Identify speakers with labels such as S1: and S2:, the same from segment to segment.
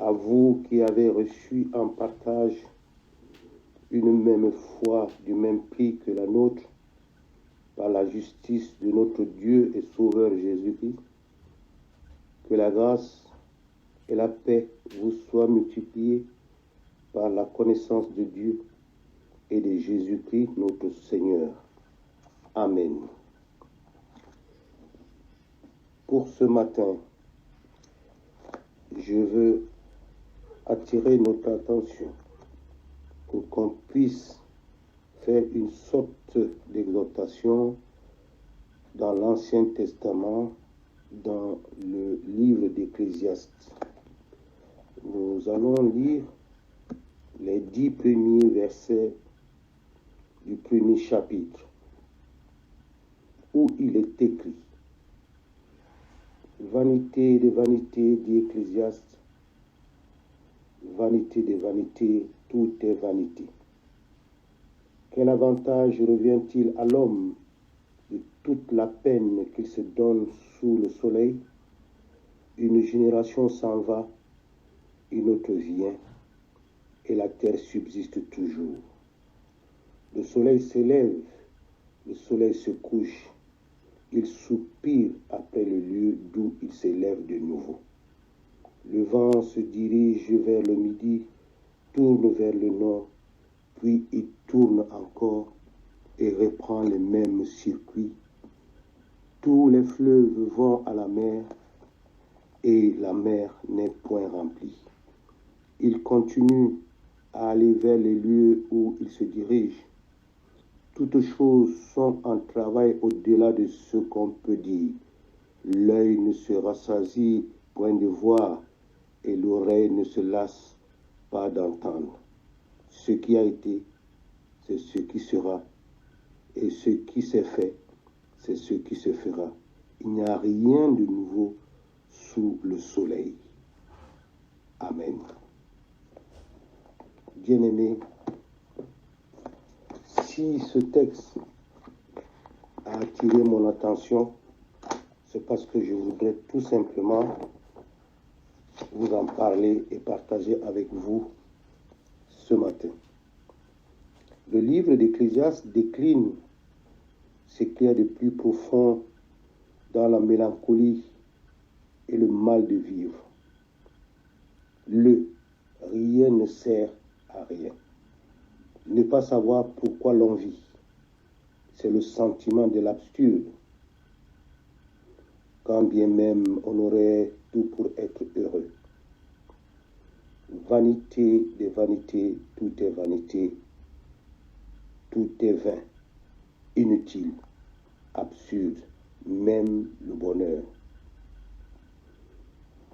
S1: à vous qui avez reçu en partage une même foi du même prix que la nôtre, par la justice de notre Dieu et Sauveur Jésus-Christ, que la grâce et la paix vous soient multipliées par la connaissance de Dieu et de Jésus-Christ notre Seigneur. Amen. Pour ce matin, je veux attirer notre attention pour qu'on puisse faire une sorte d'exhortation dans l'Ancien Testament, dans le livre d'Ecclésiaste. Nous allons lire les 10 premiers versets du premier chapitre, où il est écrit: Vanité de vanité, dit Ecclésiaste, vanité de vanité, tout est vanité. Quel avantage revient-il à l'homme de toute la peine qu'il se donne sous le soleil? Une génération s'en va, une autre vient, et la terre subsiste toujours. Le soleil s'élève, le soleil se couche, il soupire après le lieu d'où il s'élève de nouveau. Le vent se dirige vers le midi, tourne vers le nord, puis il tourne encore et reprend le même circuit. Tous les fleuves vont à la mer et la mer n'est point remplie. Il continue à aller vers les lieux où il se dirige. Toutes choses sont en travail au-delà de ce qu'on peut dire. L'œil ne se rassasie point de voir et l'oreille ne se lasse pas d'entendre. Ce qui a été, c'est ce qui sera, et ce qui s'est fait, c'est ce qui se fera. Il n'y a rien de nouveau sous le soleil. Amen. Bien-aimés, si ce texte a attiré mon attention, c'est parce que je voudrais tout simplement vous en parler et partager avec vous ce matin. Le livre d'Ecclésiaste décline ce qu'il y a de plus profond dans la mélancolie et le mal de vivre. Rien ne sert à rien. Ne pas savoir pourquoi l'on vit, c'est le sentiment de l'absurde. Quand bien même on aurait tout pour être heureux. Vanité de vanité, tout est vanité, tout est vain, inutile, absurde, même le bonheur.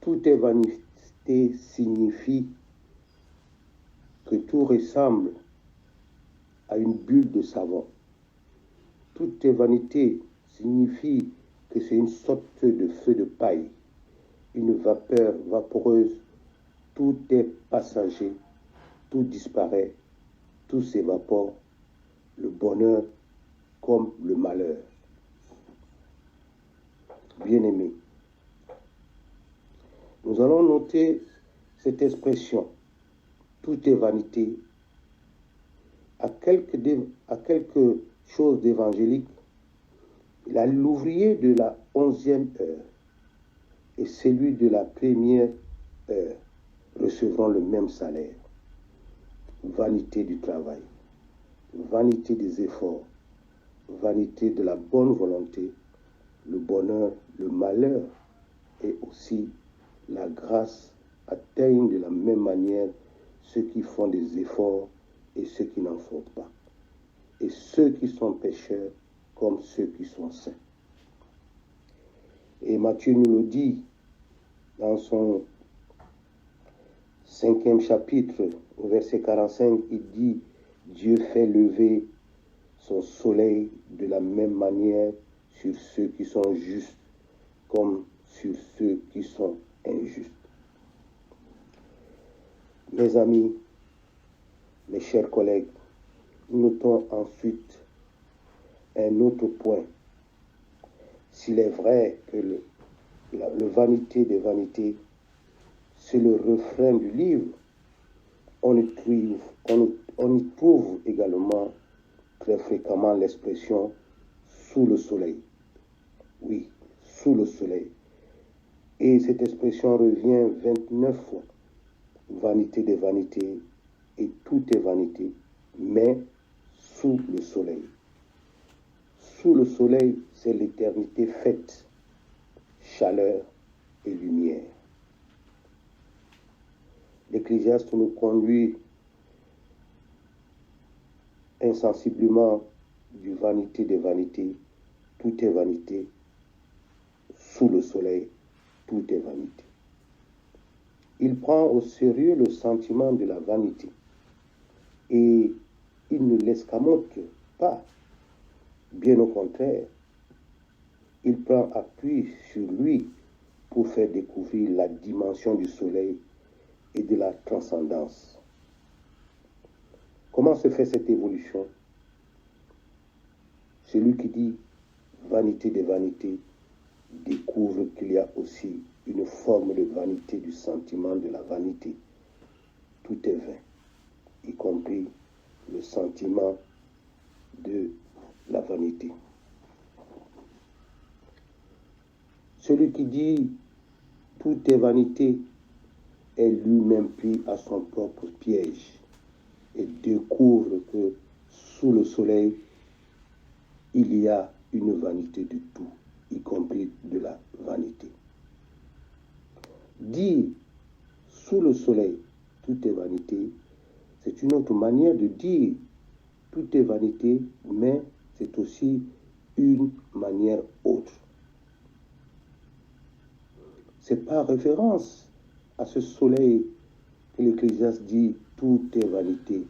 S1: Tout est vanité signifie que tout ressemble à une bulle de savon. Tout est vanité signifie que c'est une sorte de feu de paille, une vapeur vaporeuse. Tout est passager, tout disparaît, tout s'évapore, le bonheur comme le malheur. Bien-aimés, nous allons noter cette expression, tout est vanité, à quelque chose d'évangélique. L'ouvrier de la 11e heure et celui de la première heure recevront le même salaire. Vanité du travail, vanité des efforts, vanité de la bonne volonté, le bonheur, le malheur et aussi la grâce atteignent de la même manière ceux qui font des efforts et ceux qui n'en font pas, et ceux qui sont pécheurs comme ceux qui sont saints. Et Matthieu nous le dit dans son 5e chapitre, au verset 45, il dit: Dieu fait lever son soleil de la même manière sur ceux qui sont justes comme sur ceux qui sont injustes. Mes amis, mes chers collègues, notons ensuite un autre point. S'il est vrai que le vanité des vanités c'est le refrain du livre. On y trouve également très fréquemment l'expression « sous le soleil ». Oui, sous le soleil. Et cette expression revient 29 fois. Vanité des vanités, et tout est vanité, mais sous le soleil. Sous le soleil, c'est l'éternité faite, chaleur et lumière. L'Ecclésiaste nous conduit insensiblement du vanité des vanités, tout est vanité, sous le soleil, tout est vanité. Il prend au sérieux le sentiment de la vanité et il ne l'escamote pas, bien au contraire, il prend appui sur lui pour faire découvrir la dimension du soleil et de la transcendance. Comment se fait cette évolution? Celui qui dit vanité des vanités découvre qu'il y a aussi une forme de vanité du sentiment de la vanité. Tout est vain, y compris le sentiment de la vanité. Celui qui dit tout est vanité est lui-même pris à son propre piège et découvre que sous le soleil, il y a une vanité de tout, y compris de la vanité. Dire sous le soleil, tout est vanité, c'est une autre manière de dire tout est vanité, mais c'est aussi une manière autre. C'est par référence à ce soleil que l'Ecclésiaste dit tout est vanité.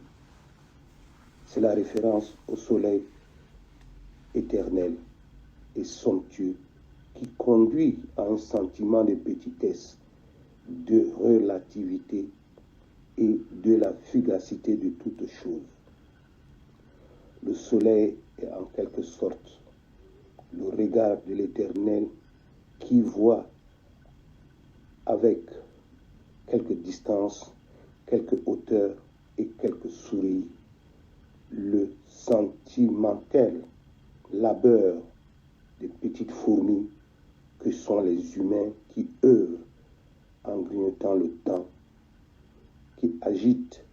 S1: C'est la référence au soleil éternel et somptueux qui conduit à un sentiment de petitesse, de relativité et de la fugacité de toute chose. Le soleil est en quelque sorte le regard de l'Éternel qui voit avec quelque distance, quelque hauteur et quelques sourires le sentimental labeur des petites fourmis que sont les humains qui œuvrent en grignotant le temps, qui agitent,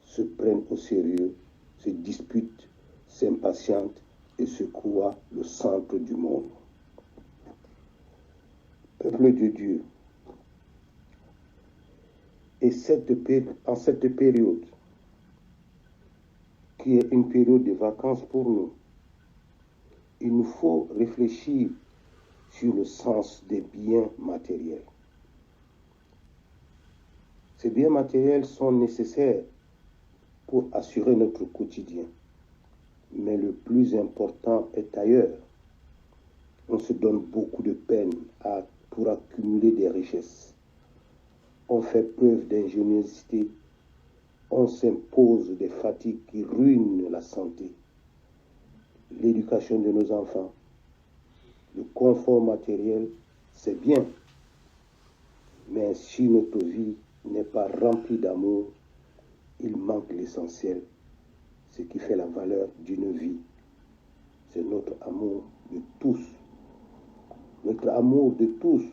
S1: se prennent au sérieux, se disputent, s'impatientent et se croient le centre du monde. Peuple de Dieu, et en cette période, qui est une période de vacances pour nous, il nous faut réfléchir sur le sens des biens matériels. Ces biens matériels sont nécessaires pour assurer notre quotidien. Mais le plus important est ailleurs. On se donne beaucoup de peine pour accumuler des richesses. On fait preuve d'ingéniosité. On s'impose des fatigues qui ruinent la santé. L'éducation de nos enfants, le confort matériel, c'est bien. Mais si notre vie n'est pas remplie d'amour, il manque l'essentiel. Ce qui fait la valeur d'une vie, c'est notre amour de tous. Notre amour de tous.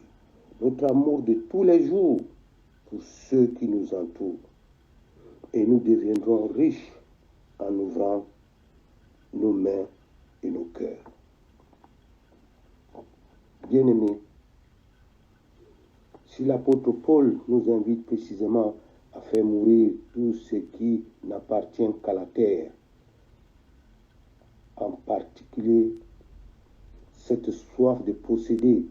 S1: Notre amour de tous les jours pour ceux qui nous entourent. Et nous deviendrons riches en ouvrant nos mains et nos cœurs. Bien-aimés, si l'apôtre Paul nous invite précisément à faire mourir tout ce qui n'appartient qu'à la terre, en particulier cette soif de posséder.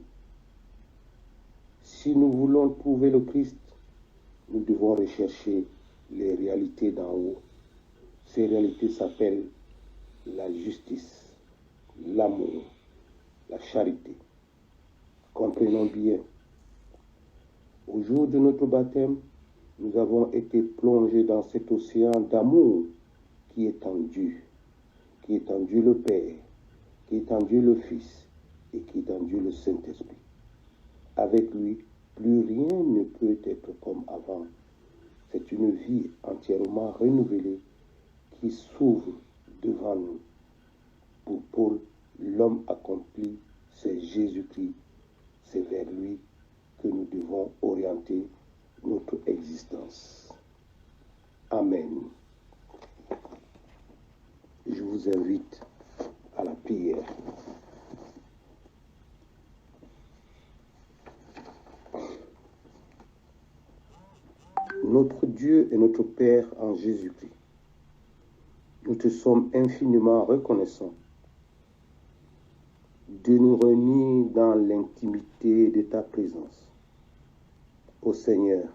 S1: Si nous voulons trouver le Christ, nous devons rechercher les réalités d'en haut. Ces réalités s'appellent la justice, l'amour, la charité. Comprenons bien. Au jour de notre baptême, nous avons été plongés dans cet océan d'amour qui est en Dieu, le Père, qui est en Dieu le Fils et qui est en Dieu le Saint-Esprit. Avec lui, Plus rien ne peut être comme avant. C'est une vie entièrement renouvelée qui s'ouvre devant nous. Pour Paul, l'homme accompli, c'est Jésus-Christ. C'est vers lui que nous devons orienter notre existence. Amen. Je vous invite à la prière. Notre Dieu et notre Père en Jésus-Christ, nous te sommes infiniment reconnaissants de nous réunir dans l'intimité de ta présence. Ô Seigneur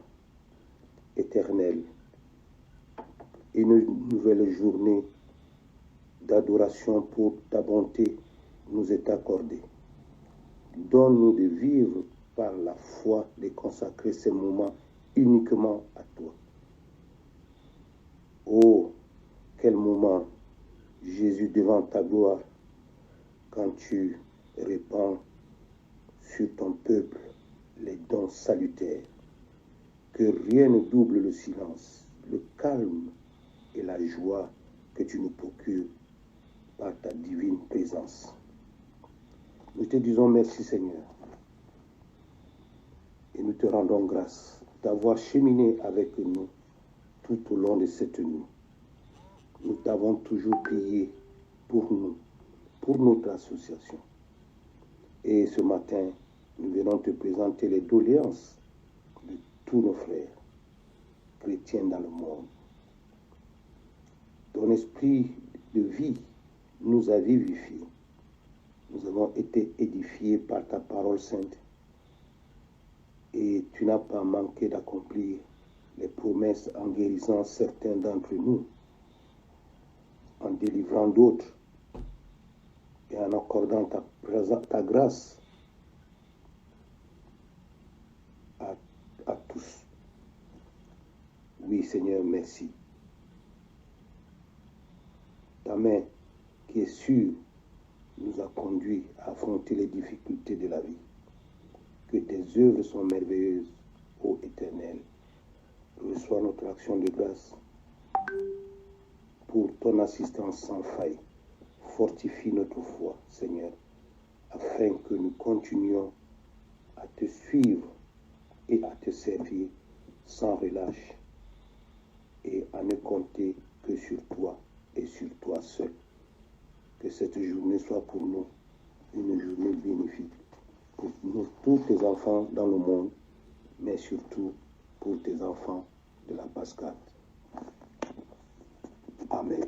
S1: éternel, une nouvelle journée d'adoration pour ta bonté nous est accordée. Donne-nous de vivre par la foi, de consacrer ces moments uniquement à toi. Oh, quel moment, Jésus, devant ta gloire, quand tu répands sur ton peuple les dons salutaires, que rien ne double le silence, le calme et la joie que tu nous procures par ta divine présence. Nous te disons merci, Seigneur, et nous te rendons grâce d'avoir cheminé avec nous tout au long de cette nuit. Nous t'avons toujours prié pour nous, pour notre association. Et ce matin, nous venons te présenter les doléances de tous nos frères chrétiens dans le monde. Ton esprit de vie nous a vivifiés. Nous avons été édifiés par ta parole sainte. Et tu n'as pas manqué d'accomplir les promesses en guérissant certains d'entre nous, en délivrant d'autres et en accordant ta grâce à tous. Oui, Seigneur, merci. Ta main qui est sûre nous a conduits à affronter les difficultés de la vie. Que tes œuvres sont merveilleuses, ô Éternel. Reçois notre action de grâce pour ton assistance sans faille. Fortifie notre foi, Seigneur, afin que nous continuions à te suivre et à te servir sans relâche et à ne compter que sur toi et sur toi seul. Que cette journée soit pour nous une journée bénéfique pour nous, tous tes enfants dans le monde, mais surtout pour tes enfants de la Pascale. Amen.